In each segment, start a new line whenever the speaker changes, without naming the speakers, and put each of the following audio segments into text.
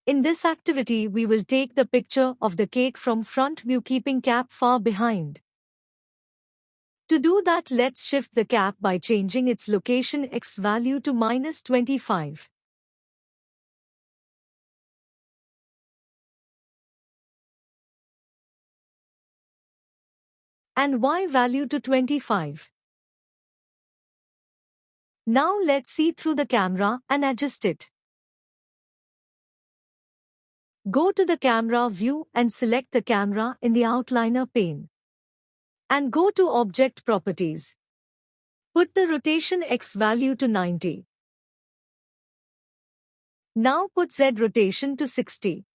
In this activity, we will take the picture of the cake from front view, keeping cap far behind. To do that, let's shift the cap by changing its location X value to -25. And Y value to 25. Now let's see through the camera and adjust it. Go to the camera view and select the camera in the outliner pane. And go to Object Properties. Put the rotation X value to 90. Now put Z rotation to 60.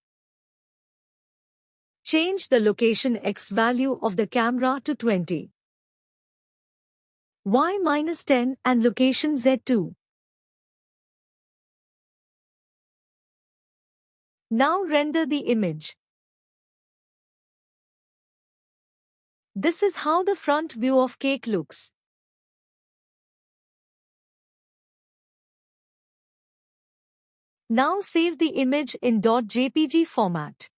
Change the location X value of the camera to 20. Y -10 and location Z2. Now render the image. This is how the front view of cake looks. Now save the image in .jpg format.